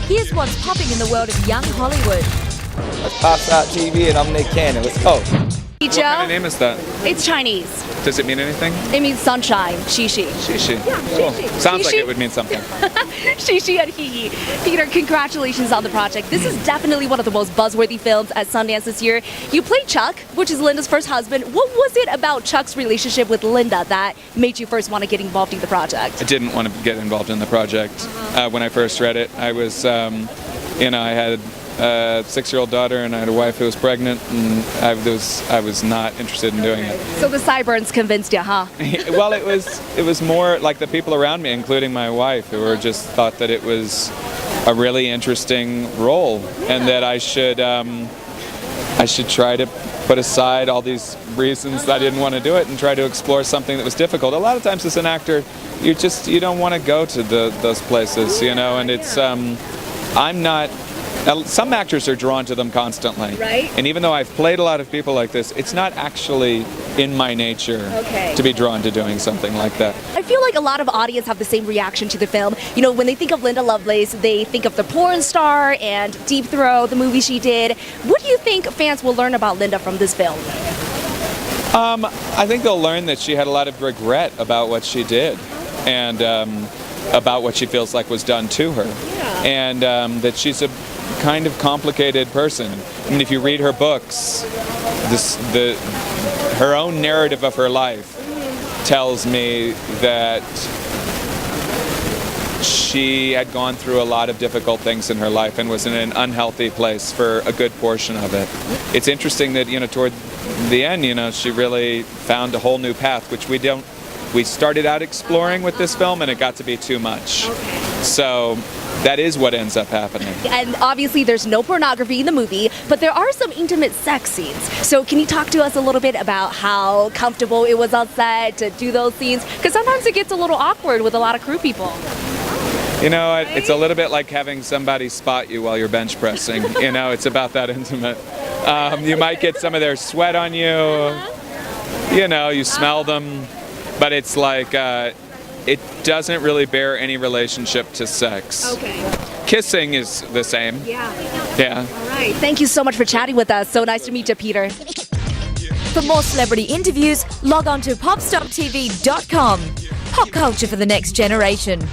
Here's what's popping in the world of young Hollywood. That's PopStop TV, and I'm Nick Cannon. Let's go. What kind of name is that? It's Chinese. Does it mean anything? It means sunshine. Shishi. Shishi. Yeah, cool. shishi. Sounds like Shishi. it would mean something. Shishi and hee. Peter, congratulations on the project. This is definitely one of the most buzzworthy films at Sundance this year. You played Chuck, which is Linda's first husband. What was it about Chuck's relationship with Linda that made you first want to get involved in the project? I didn't want to get involved in the project. When I first read it, I was, I had a 6-year-old daughter and I had a wife who was pregnant, and I was not interested in doing it. So the sideburns convinced you, huh? Well, it was more like the people around me, including my wife, who were just thought that it was a really interesting role, and that I should try to put aside all these reasons that I didn't want to do it and try to explore something that was difficult. A lot of times as an actor, you don't want to go to those places, and it's I'm not. Some actors are drawn to them constantly, right? And even though I've played a lot of people like this, it's not actually in my nature to be drawn to doing something like that. I feel like a lot of audience have the same reaction to the film. When they think of Linda Lovelace, they think of the porn star and Deep Throat, the movie she did. What do you think fans will learn about Linda from this film? I think they'll learn that she had a lot of regret about what she did, and about what she feels like was done to her, and that she's a kind of complicated person. I mean, if you read her books, her own narrative of her life tells me that she had gone through a lot of difficult things in her life and was in an unhealthy place for a good portion of it. It's interesting that, toward the end, she really found a whole new path, which we started out exploring with this film, and it got to be too much. So that is what ends up happening. And obviously there's no pornography in the movie, but there are some intimate sex scenes. So can you talk to us a little bit about how comfortable it was on set to do those scenes? Because sometimes it gets a little awkward with a lot of crew people. It's a little bit like having somebody spot you while you're bench pressing. It's about that intimate. You might get some of their sweat on you. You smell them. But it's like, it doesn't really bear any relationship to sex. Okay. Kissing is the same. Yeah. All right. Thank you so much for chatting with us. So nice to meet you, Peter. For more celebrity interviews, log on to PopStopTV.com. Pop culture for the next generation.